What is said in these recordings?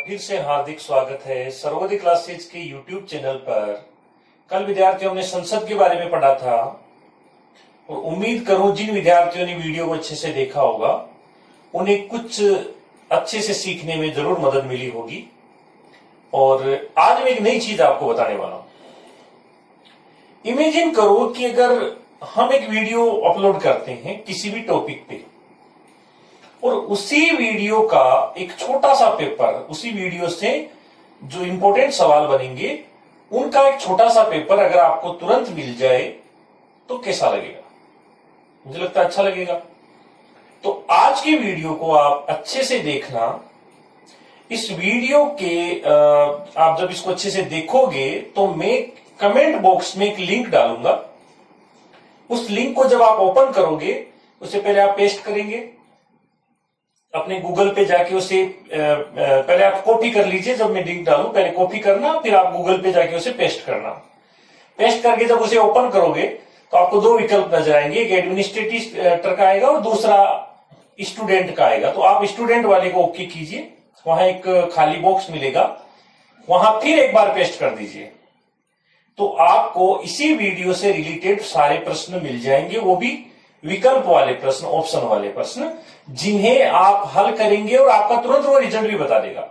फिर से हार्दिक स्वागत है सर्वोदय क्लासेज के YouTube चैनल पर। कल विद्यार्थियों ने संसद के बारे में पढ़ा था और उम्मीद करूं जिन विद्यार्थियों ने वीडियो को अच्छे से देखा होगा उन्हें कुछ अच्छे से सीखने में जरूर मदद मिली होगी। और आज मैं एक नई चीज आपको बताने वाला हूं। इमेजिन करो कि अगर हम एक वीडियो अपलोड करते हैं किसी भी टॉपिक पे और उसी वीडियो का एक छोटा सा पेपर, उसी वीडियो से जो इंपॉर्टेंट सवाल बनेंगे उनका एक छोटा सा पेपर अगर आपको तुरंत मिल जाए तो कैसा लगेगा? मुझे लगता है अच्छा लगेगा। तो आज की वीडियो को आप अच्छे से देखना। इस वीडियो के आप जब इसको अच्छे से देखोगे तो मैं कमेंट बॉक्स में एक लिंक डालूंगा। उस लिंक को जब आप ओपन करोगे उससे पहले आप पेस्ट करेंगे अपने गूगल पे जाके उसे पहले आप कॉपी कर लीजिए। जब मैं लिंक डालूं पहले कॉपी करना, फिर आप गूगल पे जाके उसे पेस्ट करना। पेस्ट करके जब उसे ओपन करोगे तो आपको दो विकल्प नजर आएंगे, एक एडमिनिस्ट्रेटर का आएगा और दूसरा स्टूडेंट का आएगा। तो आप स्टूडेंट वाले को ओके कीजिए, वहां एक खाली बॉक्स मिलेगा, वहां फिर एक बार पेस्ट कर दीजिए तो आपको इसी वीडियो से रिलेटेड सारे प्रश्न मिल जाएंगे, वो भी विकल्प वाले प्रश्न, ऑप्शन वाले प्रश्न, जिन्हें आप हल करेंगे और आपका तुरंत वो रिजल्ट भी बता देगा।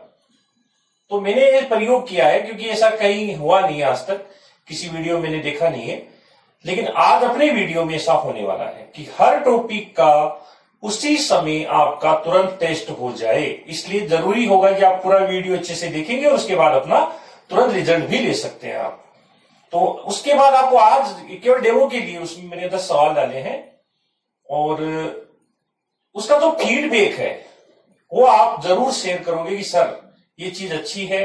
तो मैंने ये प्रयोग किया है क्योंकि ऐसा कहीं हुआ नहीं है आज तक, किसी वीडियो मैंने देखा नहीं है, लेकिन आज अपने वीडियो में ऐसा होने वाला है कि हर टॉपिक का उसी समय आपका तुरंत टेस्ट हो जाए। इसलिए जरूरी होगा कि आप पूरा वीडियो अच्छे से देखेंगे और उसके बाद अपना तुरंत रिजल्ट भी ले सकते हैं आप। तो उसके बाद आपको आज केवल डेमो के लिए उसमें मैंने 10 सवाल डाले हैं और उसका जो फीडबैक है वो आप जरूर शेयर करोगे कि सर ये चीज अच्छी है।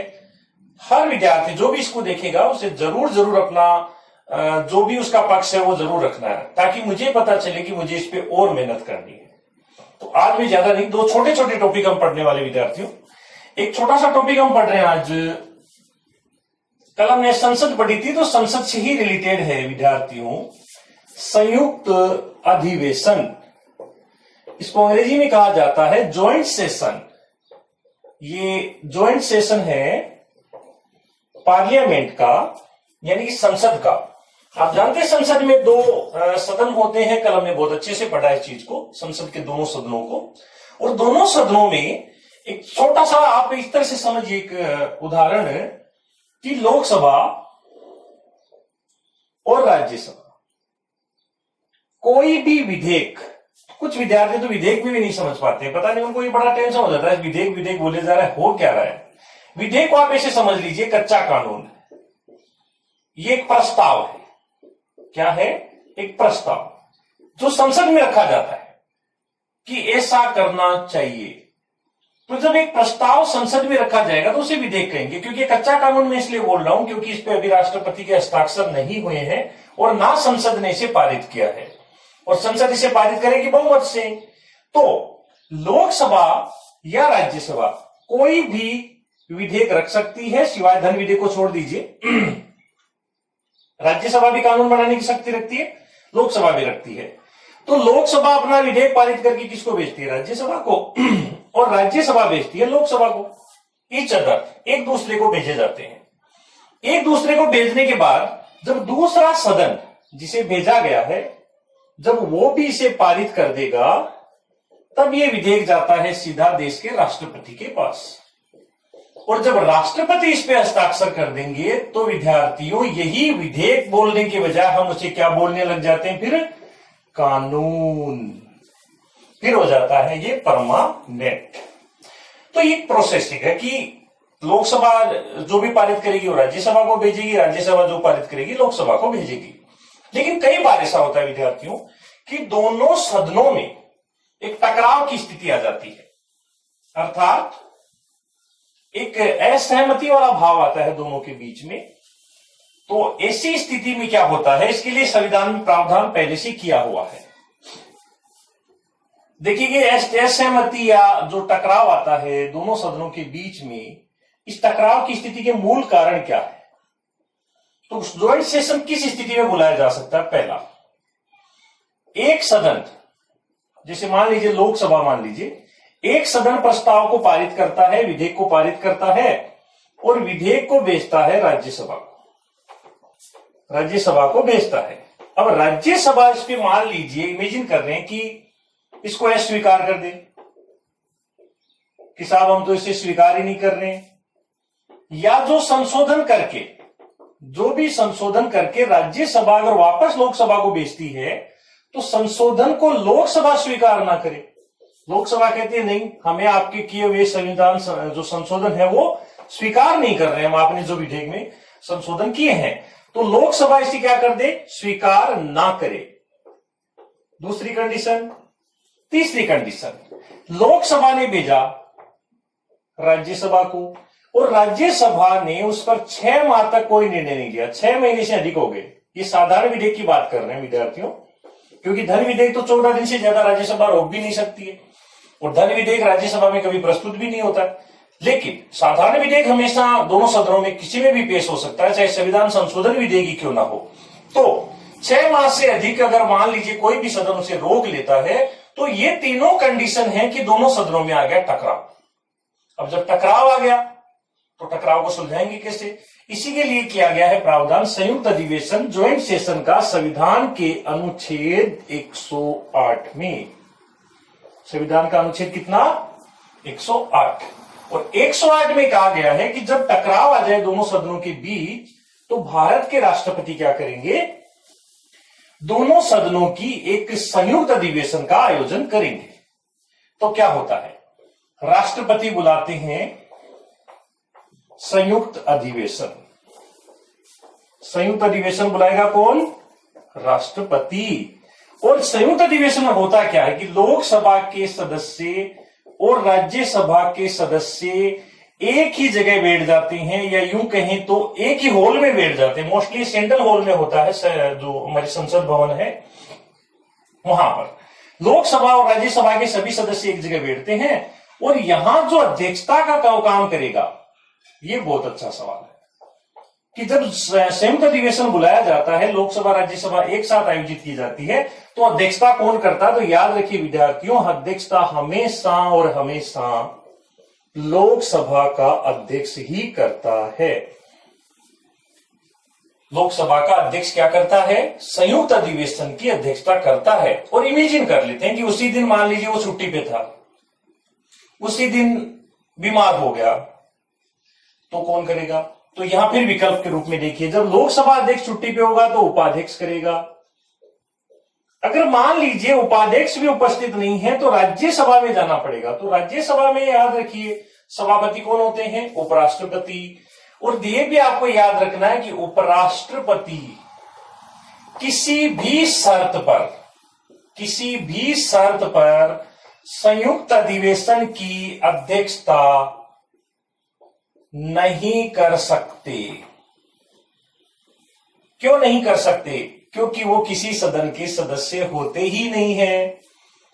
हर विद्यार्थी जो भी इसको देखेगा उसे जरूर अपना जो भी उसका पक्ष है वो जरूर रखना है, ताकि मुझे पता चले कि मुझे इस पे और मेहनत करनी है। तो आज भी ज्यादा नहीं, दो छोटे छोटे टॉपिक हम पढ़ने वाले विद्यार्थियों। एक छोटा सा टॉपिक हम पढ़ रहे हैं आज। कल हमने संसद पढ़ी थी तो संसद से ही रिलेटेड है विद्यार्थियों, संयुक्त अधिवेशन। इसको अंग्रेजी में कहा जाता है ज्वाइंट सेशन। ये ज्वाइंट सेशन है पार्लियामेंट का, यानी कि संसद का। आप जानते हैं संसद में दो सदन होते हैं। कल हमने बहुत अच्छे से पढ़ा इस चीज को, संसद के दोनों सदनों को। और दोनों सदनों में एक छोटा सा आप इस तरह से समझिए, एक उदाहरण है कि लोकसभा और राज्यसभा, कोई भी विधेयक, कुछ विद्यार्थी तो विधेयक में भी नहीं समझ पाते हैं, पता नहीं उनको ये बड़ा टेंशन हो जाता है, विधेयक विधेयक बोले जा रहा है, हो क्या रहा है। विधेयक को आप ऐसे समझ लीजिए कच्चा कानून है, ये एक प्रस्ताव है। क्या है? एक प्रस्ताव जो संसद में रखा जाता है कि ऐसा करना चाहिए। तो जब एक प्रस्ताव संसद में रखा जाएगा तो उसे विधेयक कहेंगे। क्योंकि कच्चा कानून में इसलिए बोल रहा हूं क्योंकि इस पे अभी राष्ट्रपति के हस्ताक्षर नहीं हुए हैं और ना संसद ने इसे पारित किया है, और संसद इसे पारित करेगी बहुमत से। तो लोकसभा या राज्यसभा कोई भी विधेयक रख सकती है, सिवाय धन विधेयक को छोड़ दीजिए। राज्यसभा भी कानून बनाने की शक्ति रखती है, लोकसभा भी रखती है। तो लोकसभा अपना विधेयक पारित करके किसको भेजती है? राज्यसभा को, और राज्यसभा भेजती है लोकसभा को। ईच अदर, एक दूसरे को भेजे जाते हैं। एक दूसरे को भेजने के बाद जब दूसरा सदन जिसे भेजा गया है, जब वो भी इसे पारित कर देगा, तब ये विधेयक जाता है सीधा देश के राष्ट्रपति के पास। और जब राष्ट्रपति इस पे हस्ताक्षर कर देंगे तो विद्यार्थियों यही विधेयक बोलने के बजाय हम उसे क्या बोलने लग जाते हैं? फिर कानून। फिर हो जाता है ये परमानेंट। तो ये प्रोसेसिंग है कि लोकसभा जो भी पारित करेगी वो राज्यसभा को भेजेगी, राज्यसभा जो पारित करेगी लोकसभा को भेजेगी। लेकिन कई बार ऐसा होता है विद्यार्थियों कि दोनों सदनों में एक टकराव की स्थिति आ जाती है, अर्थात एक असहमति वाला भाव आता है दोनों के बीच में। तो ऐसी स्थिति में क्या होता है, इसके लिए संविधान में प्रावधान पहले से किया हुआ है। देखिए असहमति या जो टकराव आता है दोनों सदनों के बीच में, इस टकराव की स्थिति के मूल कारण क्या है? तो ज्वाइंट सेशन किस स्थिति में बुलाया जा सकता है? पहला, एक सदन, जैसे मान लीजिए लोकसभा, मान लीजिए एक सदन प्रस्ताव को पारित करता है, विधेयक को पारित करता है और विधेयक को भेजता है राज्यसभा को, राज्यसभा को भेजता है। अब राज्यसभा इस पे मान लीजिए, इमेजिन कर रहे हैं कि इसको अस्वीकार कर दे कि साहब हम तो इसे स्वीकार ही नहीं कर रहे हैं, या जो संशोधन करके, जो भी संशोधन करके राज्यसभा अगर वापस लोकसभा को भेजती है तो संशोधन को लोकसभा स्वीकार ना करे। लोकसभा कहती है नहीं, हमें आपके किए हुए संविधान जो संशोधन है वो स्वीकार नहीं कर रहे हैं, हम आपने जो विधेयक में संशोधन किए हैं, तो लोकसभा इसे क्या कर दे, स्वीकार ना करे। दूसरी कंडीशन। तीसरी कंडीशन, लोकसभा ने भेजा राज्यसभा को और राज्यसभा ने उस पर 6 माह तक कोई निर्णय नहीं लिया, 6 महीने से अधिक हो गए। ये साधारण विधेयक की बात कर रहे हैं विद्यार्थियों, क्योंकि धन विधेयक तो 14 दिन से ज्यादा राज्यसभा रोक भी नहीं सकती है और धन विधेयक राज्यसभा में कभी प्रस्तुत भी नहीं होता। लेकिन साधारण विधेयक हमेशा दोनों सदनों में किसी में भी पेश हो सकता है, चाहे संविधान संशोधन विधेयक ही क्यों ना हो। तो 6 माह से अधिक अगर मान लीजिए कोई भी सदन उसे रोक लेता है तो ये तीनों कंडीशन है कि दोनों सदनों में आ गया टकराव। अब जब टकराव आ गया तो टकराव को सुलझाएंगे कैसे, इसी के लिए किया गया है प्रावधान संयुक्त अधिवेशन ज्वाइंट सेशन का संविधान के अनुच्छेद 108 में। संविधान का अनुच्छेद कितना, 108, और 108 में कहा गया है कि जब टकराव आ जाए दोनों सदनों के बीच तो भारत के राष्ट्रपति क्या करेंगे, दोनों सदनों की एक संयुक्त अधिवेशन का आयोजन करेंगे। तो क्या होता है, राष्ट्रपति बुलाते हैं संयुक्त अधिवेशन। संयुक्त अधिवेशन बुलाएगा कौन, राष्ट्रपति। और संयुक्त अधिवेशन में होता क्या है कि लोकसभा के सदस्य और राज्यसभा के सदस्य एक ही जगह बैठ जाते हैं, या यूं कहें तो एक ही हॉल में बैठ जाते हैं। मोस्टली सेंट्रल हॉल में होता है, जो हमारी संसद भवन है वहां पर लोकसभा और राज्यसभा के सभी सदस्य एक जगह बैठते हैं। और यहां जो अध्यक्षता का काम करेगा, ये बहुत अच्छा सवाल है कि जब संयुक्त अधिवेशन बुलाया जाता है, लोकसभा राज्यसभा एक साथ आयोजित की जाती है, तो अध्यक्षता कौन करता है, तो याद रखिए विद्यार्थियों, अध्यक्षता हमेशा और हमेशा लोकसभा का अध्यक्ष ही करता है। लोकसभा का अध्यक्ष क्या करता है, संयुक्त अधिवेशन की अध्यक्षता करता है। और इमेजिन कर लेते हैं कि उसी दिन मान लीजिए वो छुट्टी पे था, उसी दिन बीमार हो गया, तो कौन करेगा, तो यहां फिर विकल्प के रूप में देखिए, जब लोकसभा अध्यक्ष छुट्टी पे होगा तो उपाध्यक्ष करेगा। अगर मान लीजिए उपाध्यक्ष भी उपस्थित नहीं है तो राज्यसभा में जाना पड़ेगा। तो राज्यसभा में याद रखिए सभापति कौन होते हैं, उपराष्ट्रपति। और ये भी आपको याद रखना है कि उपराष्ट्रपति किसी भी शर्त पर संयुक्त अधिवेशन की अध्यक्षता नहीं कर सकते। क्यों नहीं कर सकते, क्योंकि वो किसी सदन के सदस्य होते ही नहीं है।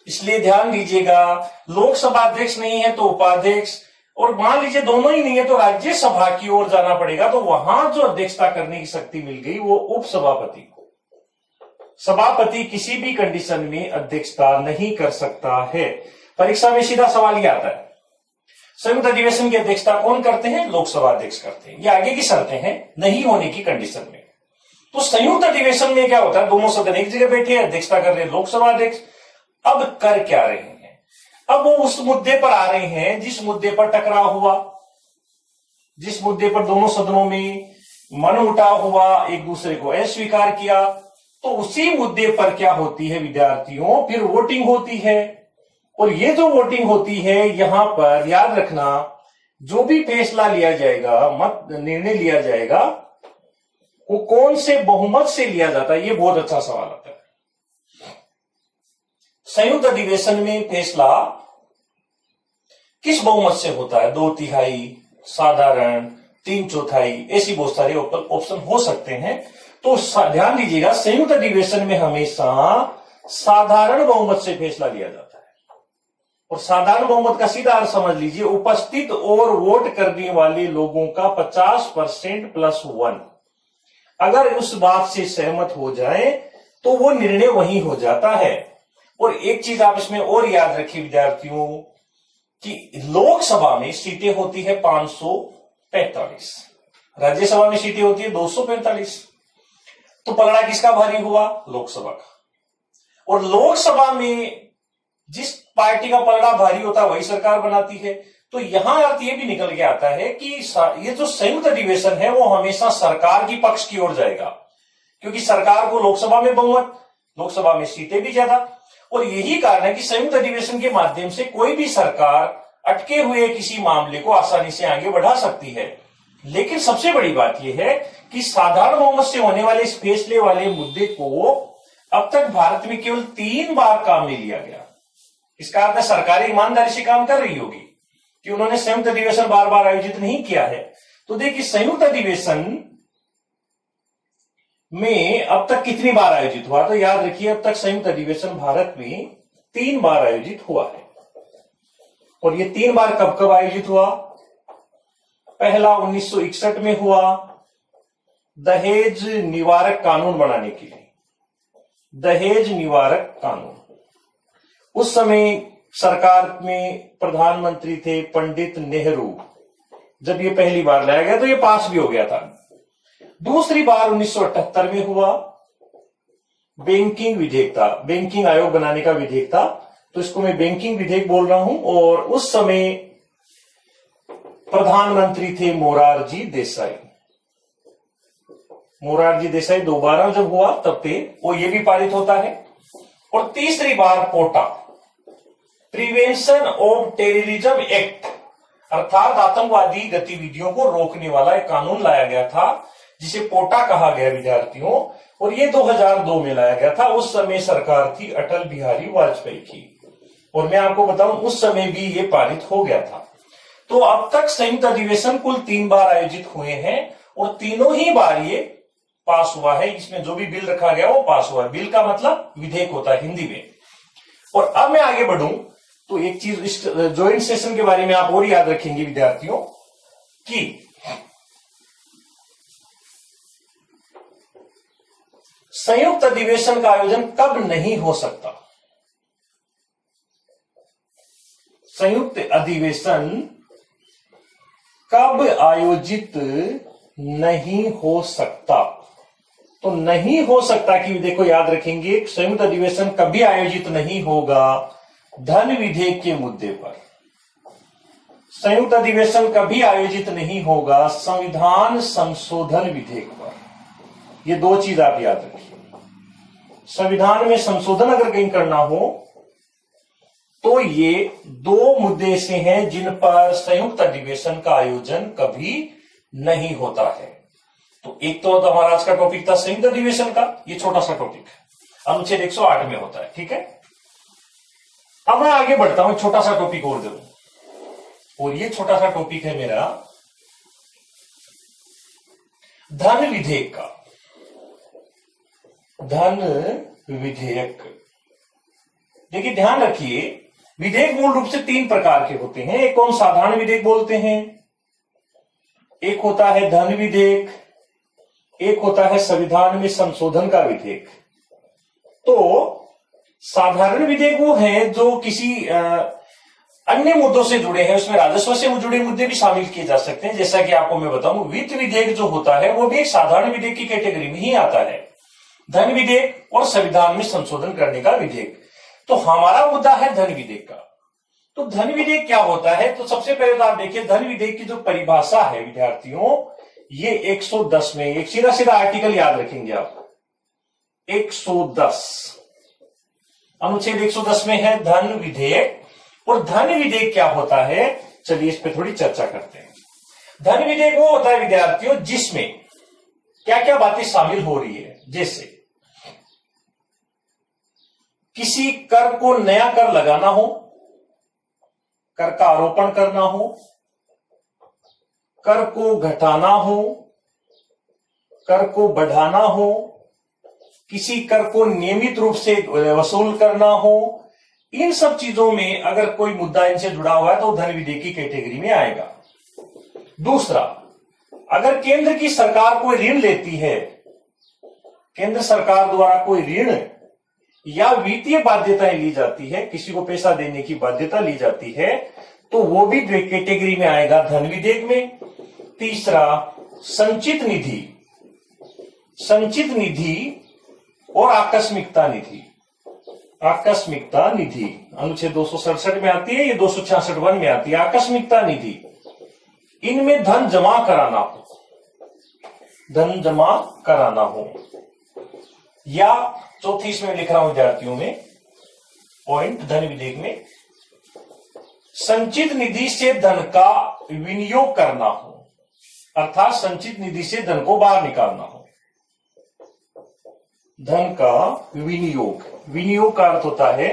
इसलिए ध्यान दीजिएगा, लोकसभा अध्यक्ष नहीं है तो उपाध्यक्ष, और मान लीजिए दोनों ही नहीं है तो राज्यसभा की ओर जाना पड़ेगा, तो वहां जो अध्यक्षता करने की शक्ति मिल गई वो उपसभापति को। सभापति किसी भी कंडीशन में अध्यक्षता नहीं कर सकता है। परीक्षा में सीधा सवाल ही आता है, संयुक्त अधिवेशन की अध्यक्षता कौन करते हैं, लोकसभा अध्यक्ष करते हैं। ये आगे की शर्तें हैं नहीं होने की कंडीशन में। तो संयुक्त अधिवेशन में क्या होता है, दोनों सदन एक जगह बैठे, अध्यक्षता कर रहे हैं लोकसभा अध्यक्ष। अब कर क्या रहे हैं, अब वो उस मुद्दे पर आ रहे हैं जिस मुद्दे पर टकराव हुआ, जिस मुद्दे पर दोनों सदनों में मनमुटाव हुआ, एक दूसरे को अस्वीकार किया, तो उसी मुद्दे पर क्या होती है विद्यार्थियों, फिर वोटिंग होती है। और ये जो वोटिंग होती है, यहां पर याद रखना, जो भी फैसला लिया जाएगा, निर्णय लिया जाएगा, वो कौन से बहुमत से लिया जाता है, ये बहुत अच्छा सवाल आता है। संयुक्त अधिवेशन में फैसला किस बहुमत से होता है, 2/3, साधारण, 3/4, ऐसी बहुत सारे ऑप्शन हो सकते हैं। तो ध्यान दीजिएगा, संयुक्त अधिवेशन में हमेशा साधारण बहुमत से फैसला लिया जाता है। और साधारण बहुमत का सीधा अर्थ समझ लीजिए, उपस्थित और वोट करने वाले लोगों का 50% + 1 अगर उस बात से सहमत हो जाए तो वो निर्णय वही हो जाता है। और एक चीज आप इसमें और याद रखिए विद्यार्थियों, कि लोकसभा में सीटें होती है 545, राज्यसभा में सीटें होती है 245। तो पलड़ा किसका भारी हुआ? लोकसभा का। और लोकसभा में जिस पार्टी का पलड़ा भारी होता है वही सरकार बनाती है। तो यहां अर्थ ये भी निकल के आता है कि ये जो संयुक्त अधिवेशन है वो हमेशा सरकार की पक्ष की ओर जाएगा, क्योंकि सरकार को लोकसभा में बहुमत, लोकसभा में सीटें भी ज्यादा। और यही कारण है कि संयुक्त अधिवेशन के माध्यम से कोई भी सरकार अटके हुए किसी मामले को आसानी से आगे बढ़ा सकती है। लेकिन सबसे बड़ी बात यह है कि साधारण बहुमत से होने वाले इस फैसले वाले मुद्दे को अब तक भारत में केवल 3 बार काम में लिया गया। इसका अर्थ सरकार ईमानदारी से काम कर रही होगी कि उन्होंने संयुक्त अधिवेशन बार बार आयोजित नहीं किया है। तो देखिए संयुक्त अधिवेशन में अब तक कितनी बार आयोजित हुआ? तो याद रखिए अब तक संयुक्त अधिवेशन भारत में 3 बार आयोजित हुआ है। और ये 3 बार कब कब आयोजित हुआ? पहला 1961 में हुआ, दहेज निवारक कानून बनाने के लिए, दहेज निवारक कानून। उस समय सरकार में प्रधानमंत्री थे पंडित नेहरू। जब ये पहली बार लाया गया तो ये पास भी हो गया था। दूसरी बार 1978 में हुआ, बैंकिंग विधेयक था, बैंकिंग आयोग बनाने का विधेयक था, तो इसको मैं बैंकिंग विधेयक बोल रहा हूं। और उस समय प्रधानमंत्री थे मोरारजी देसाई। मोरारजी देसाई दोबारा जब हुआ तब पे वो ये भी पारित होता है। और तीसरी बार पोटा, प्रिवेंशन ऑफ टेररिज्म एक्ट, अर्थात आतंकवादी गतिविधियों को रोकने वाला एक कानून लाया गया था जिसे पोटा कहा गया विद्यार्थियों। और ये 2002 में लाया गया था। उस समय सरकार थी अटल बिहारी वाजपेयी की। और मैं आपको बताऊं उस समय भी ये पारित हो गया था। तो अब तक संयुक्त अधिवेशन कुल 3 बार आयोजित हुए हैं और तीनों ही बार ये पास हुआ है। इसमें जो भी बिल रखा गया वो पास हुआ है। बिल का मतलब विधेयक होता है हिंदी में। और अब मैं आगे बढ़ूं तो एक चीज इस ज्वाइंट सेशन के बारे में आप और याद रखेंगे विद्यार्थियों कि संयुक्त अधिवेशन का आयोजन कब नहीं हो सकता? संयुक्त अधिवेशन कब आयोजित नहीं हो सकता? तो नहीं हो सकता कि देखो याद रखेंगे, संयुक्त अधिवेशन कभी आयोजित नहीं होगा धन विधेयक के मुद्दे पर। संयुक्त अधिवेशन कभी आयोजित नहीं होगा संविधान संशोधन विधेयक पर। ये 2 चीज आप याद रखिए। संविधान में संशोधन अगर कहीं करना हो तो ये 2 मुद्दे से हैं जिन पर संयुक्त अधिवेशन का आयोजन कभी नहीं होता है। तो एक तो हमारा आज का टॉपिक था संयुक्त अधिवेशन का, ये छोटा सा टॉपिक अनुच्छेद 108 में होता है, ठीक है। अब मैं आगे बढ़ता हूं, छोटा सा टॉपिक और दूं, और ये छोटा सा टॉपिक है मेरा धन विधेयक का। धन विधेयक, देखिए ध्यान रखिए, विधेयक मूल रूप से 3 प्रकार के होते हैं। एक को हम साधारण विधेयक बोलते हैं, एक होता है धन विधेयक, एक होता है संविधान में संशोधन का विधेयक। तो साधारण विधेयक वो है जो किसी अन्य मुद्दों से जुड़े हैं, उसमें राजस्व से जुड़े मुद्दे भी शामिल किए जा सकते हैं। जैसा कि आपको मैं बताऊं, वित्त विधेयक जो होता है वो भी एक साधारण विधेयक की कैटेगरी में ही आता है। धन विधेयक और संविधान में संशोधन करने का विधेयक। तो हमारा मुद्दा है धन विधेयक का। तो धन विधेयक क्या होता है? तो सबसे पहले तो आप देखिए धन विधेयक की जो परिभाषा है विद्यार्थियों, ये 110 में, एक सीधा सीधा आर्टिकल याद रखेंगे आप, 110 अनुच्छेद 110 में है धन विधेयक। और धन विधेयक क्या होता है, चलिए इस पे थोड़ी चर्चा करते हैं। धन विधेयक वो होता है विद्यार्थियों जिसमें क्या क्या बातें शामिल हो रही है, जैसे किसी कर को नया कर लगाना हो, कर का आरोपण करना हो, कर को घटाना हो, कर को बढ़ाना हो, किसी कर को नियमित रूप से वसूल करना हो, इन सब चीजों में अगर कोई मुद्दा इनसे जुड़ा हुआ है तो धन विधेयक की कैटेगरी में आएगा। दूसरा, अगर केंद्र की सरकार कोई ऋण लेती है, केंद्र सरकार द्वारा कोई ऋण या वित्तीय बाध्यताएं ली जाती है, किसी को पैसा देने की बाध्यता ली जाती है, तो वो भी कैटेगरी में आएगा धन विधेयक में। तीसरा संचित निधि, संचित निधि और आकस्मिकता निधि, आकस्मिकता निधि अनुच्छेद 267 में आती है, ये 266 में आती है। आकस्मिकता निधि, इनमें धन जमा कराना हो, धन जमा कराना हो, या चौथी इसमें लिख रहा हूं विद्यार्थियों में पॉइंट धन विधेयक में, संचित निधि से धन का विनियोग करना हो, अर्थात संचित निधि से धन को बाहर निकालना हो। धन का विनियोग, विनियोग का अर्थ होता है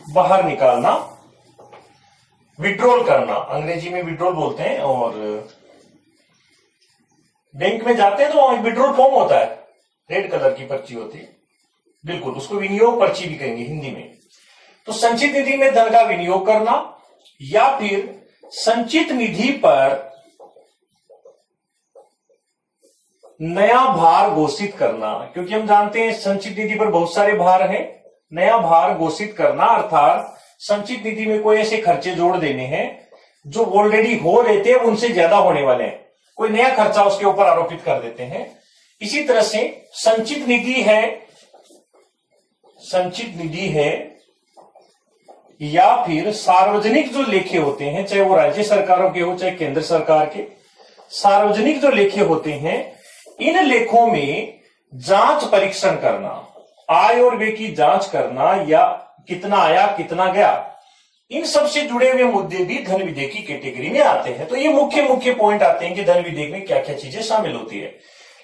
बाहर निकालना, विड्रॉल करना, अंग्रेजी में विड्रॉल बोलते हैं। और बैंक में जाते हैं तो वहां विड्रॉल फॉर्म होता है, रेड कलर की पर्ची होती है, बिल्कुल उसको विनियोग पर्ची भी कहेंगे हिंदी में। तो संचित निधि में धन का विनियोग करना, या फिर संचित निधि पर नया भार घोषित करना, क्योंकि हम जानते हैं संचित निधि पर बहुत सारे भार हैं। नया भार घोषित करना अर्थात संचित निधि में कोई ऐसे खर्चे जोड़ देने हैं जो ऑलरेडी हो रहे थे, उनसे ज्यादा होने वाले हैं, कोई नया खर्चा उसके ऊपर आरोपित कर देते हैं। इसी तरह से संचित निधि है, संचित निधि है, या फिर सार्वजनिक जो लेखे होते हैं, चाहे वो राज्य सरकारों के हो चाहे केंद्र सरकार के, सार्वजनिक जो लेखे होते हैं, इन लेखों में जांच परीक्षण करना, आय और व्यय की जांच करना, या कितना आया कितना गया, इन सब से जुड़े हुए मुद्दे भी धन विधेयक की कैटेगरी में आते हैं। तो ये मुख्य मुख्य पॉइंट आते हैं कि धन विधेयक में क्या क्या चीजें शामिल होती है।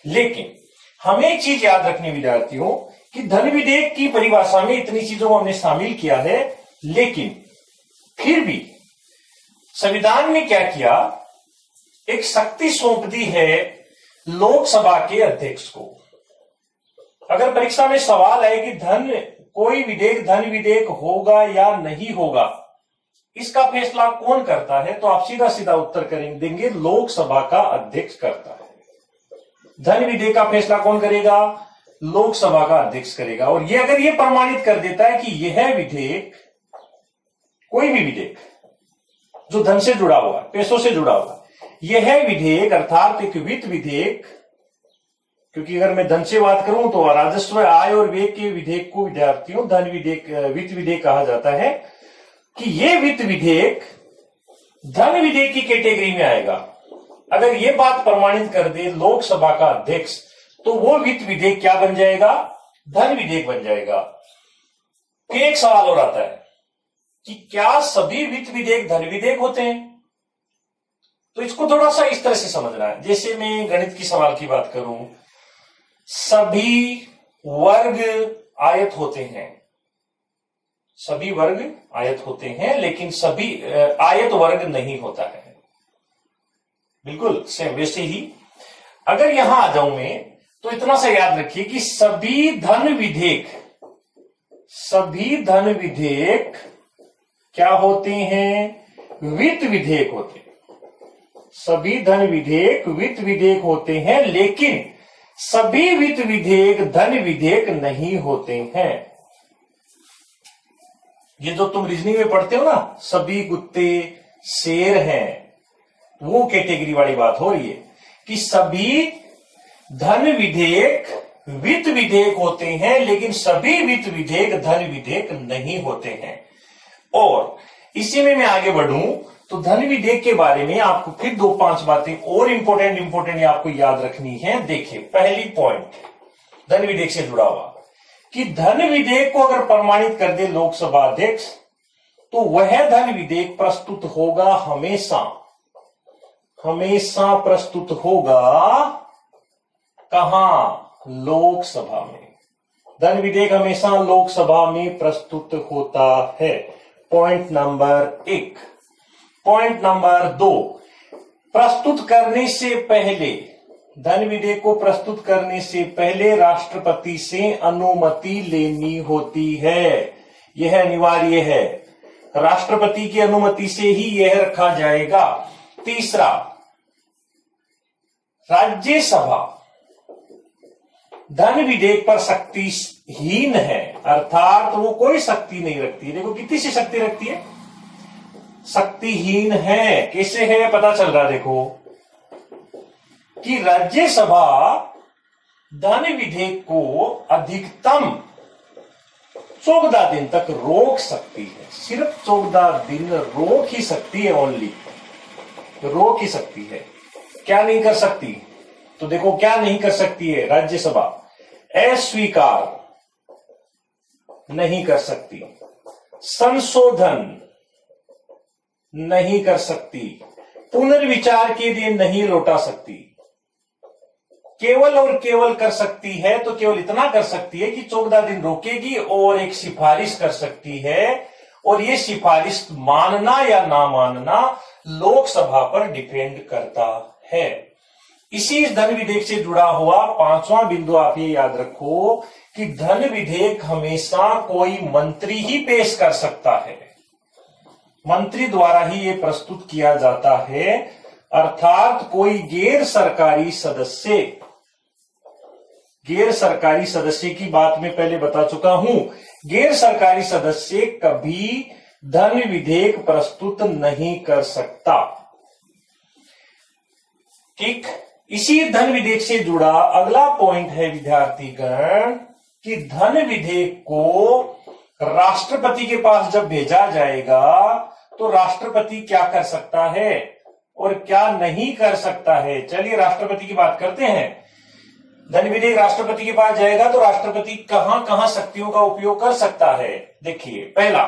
लेकिन हमें एक चीज याद रखनी विद्यार्थियों कि धन विधेयक की परिभाषा में इतनी चीजों को हमने शामिल किया है, लेकिन फिर भी संविधान ने क्या किया, एक शक्ति सौंप दी है लोकसभा के अध्यक्ष को। अगर परीक्षा में सवाल है कि कोई विधेयक धन विधेयक होगा या नहीं होगा, इसका फैसला कौन करता है, तो आप सीधा सीधा उत्तर देंगे लोकसभा का अध्यक्ष करता है। धन विधेयक का फैसला कौन करेगा, लोकसभा का अध्यक्ष करेगा। और ये अगर ये प्रमाणित कर देता है कि यह विधेयक, कोई भी विधेयक जो धन से जुड़ा हुआ है, पैसों से जुड़ा हुआ है, यह विधेयक अर्थात एक वित्त विधेयक, क्योंकि अगर मैं धन से बात करूं तो राजस्व आय और व्यय के विधेयक को विद्यार्थियों धन विधेयक वित्त विधेयक कहा जाता है, कि यह वित्त विधेयक धन विधेयक की कैटेगरी में आएगा। अगर यह बात प्रमाणित कर दे लोकसभा का अध्यक्ष, तो वो वित्त विधेयक क्या बन जाएगा, धन विधेयक बन जाएगा। फिर एक सवाल और आता है कि क्या सभी वित्त विधेयक धन विधेयक होते हैं? तो इसको थोड़ा सा इस तरह से समझना है, जैसे मैं गणित की सवाल की बात करूं, सभी वर्ग आयत होते हैं, सभी वर्ग आयत होते हैं, लेकिन सभी आयत वर्ग नहीं होता है। बिल्कुल सेम वैसे ही अगर यहां आ जाऊं मैं, तो इतना सा याद रखिए कि सभी धन विधेयक क्या होते हैं, वित्त विधेयक होते हैं। सभी धन विधेयक वित्त विधेयक होते हैं, लेकिन सभी वित्त विधेयक धन विधेयक नहीं होते हैं। ये जो तुम रीजनिंग में पढ़ते हो ना, सभी कुत्ते शेर हैं, वो कैटेगरी वाली बात हो रही है कि सभी धन विधेयक वित्त विधेयक होते हैं, लेकिन सभी वित्त विधेयक धन विधेयक नहीं होते हैं। और इसी में मैं आगे बढ़ूं तो धन विधेयक के बारे में आपको फिर 2-5 बातें और इंपॉर्टेंट आपको याद रखनी है। देखिए, पहली पॉइंट धन विधेयक से जुड़ा हुआ कि धन विधेयक को अगर प्रमाणित कर दे लोकसभा अध्यक्ष, तो वह धन विधेयक प्रस्तुत होगा हमेशा प्रस्तुत होगा कहां, लोकसभा में। धन विधेयक हमेशा लोकसभा में प्रस्तुत होता है। Point number 1। पॉइंट नंबर 2, प्रस्तुत करने से पहले, धन विधेयक को प्रस्तुत करने से पहले राष्ट्रपति से अनुमति लेनी होती है। यह अनिवार्य है, राष्ट्रपति की अनुमति से ही यह रखा जाएगा। तीसरा, राज्यसभा धन विधेयक पर शक्तिहीन है, अर्थात वो कोई शक्ति नहीं रखती है। देखो कितनी सी शक्ति रखती है, शक्तिहीन है। कैसे है पता चल रहा, देखो कि राज्यसभा धन विधेयक को अधिकतम 14 दिन तक रोक सकती है। सिर्फ 14 दिन रोक ही सकती है, ओनली रोक ही सकती है। क्या नहीं कर सकती? तो देखो क्या नहीं कर सकती है राज्यसभा, अस्वीकार नहीं कर सकती, संशोधन नहीं कर सकती, पुनर्विचार के लिए नहीं लौटा सकती। केवल और केवल कर सकती है तो केवल इतना कर सकती है कि 14 दिन रोकेगी और एक सिफारिश कर सकती है, और ये सिफारिश मानना या ना मानना लोकसभा पर डिपेंड करता है। इसी धन विधेयक से जुड़ा हुआ 5वां बिंदु आप ये याद रखो कि धन विधेयक हमेशा कोई मंत्री ही पेश कर सकता है, मंत्री द्वारा ही ये प्रस्तुत किया जाता है, अर्थात कोई गैर सरकारी सदस्य की बात मैं पहले बता चुका हूं। गैर सरकारी सदस्य कभी धन विधेयक प्रस्तुत नहीं कर सकता। ठीक, इसी धन विधेयक से जुड़ा अगला पॉइंट है विद्यार्थीगण कि धन विधेयक को राष्ट्रपति के पास जब भेजा जाएगा तो राष्ट्रपति क्या कर सकता है और क्या नहीं कर सकता है। चलिए राष्ट्रपति की बात करते हैं। धन विधेयक राष्ट्रपति के पास जाएगा तो राष्ट्रपति कहां कहां शक्तियों का उपयोग कर सकता है। देखिए, पहला,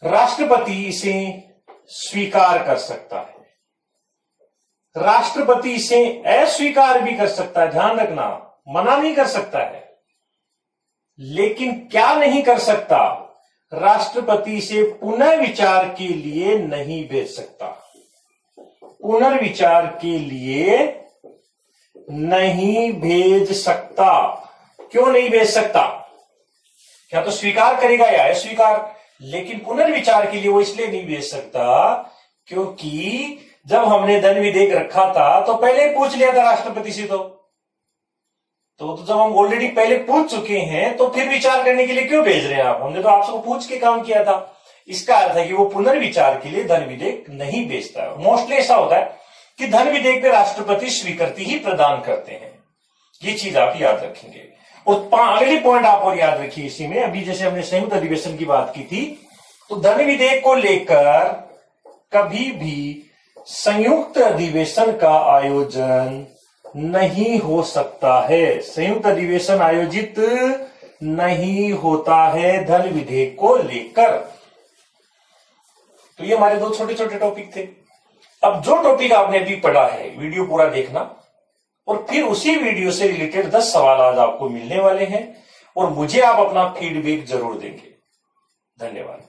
राष्ट्रपति इसे स्वीकार कर सकता है, राष्ट्रपति इसे अस्वीकार भी कर सकता है, ध्यान रखना, मना नहीं कर सकता है। लेकिन क्या नहीं कर सकता, राष्ट्रपति इसे पुनर्विचार के लिए नहीं भेज सकता, पुनर्विचार के लिए नहीं भेज सकता। क्यों नहीं भेज सकता? क्या तो स्वीकार करेगा या अस्वीकार, लेकिन पुनर्विचार के लिए वो इसलिए नहीं भेज सकता क्योंकि जब हमने धन विधेयक रखा था तो पहले पूछ लिया था राष्ट्रपति से। तो जब हम ऑलरेडी पहले पूछ चुके हैं तो फिर विचार करने के लिए क्यों भेज रहे हैं आप? हमने तो आपसे पूछ के काम किया था। इसका अर्थ है कि वो पुनर्विचार के लिए धन विधेयक नहीं भेजता है। मोस्टली ऐसा होता है कि धन विधेयक पे राष्ट्रपति स्वीकृति ही प्रदान करते हैं। ये चीज आप याद रखेंगे। और अगली पॉइंट आप और याद रखिए इसी में, अभी जैसे हमने संयुक्त अधिवेशन की बात की थी, तो धन विधेयक को लेकर कभी भी संयुक्त अधिवेशन का आयोजन नहीं हो सकता है। संयुक्त अधिवेशन आयोजित नहीं होता है धन विधेयक को लेकर। तो ये हमारे दो छोटे छोटे टॉपिक थे। अब जो टॉपिक आपने अभी पढ़ा है, वीडियो पूरा देखना, और फिर उसी वीडियो से रिलेटेड 10 सवाल आज आपको मिलने वाले हैं, और मुझे आप अपना फीडबैक जरूर देंगे। धन्यवाद।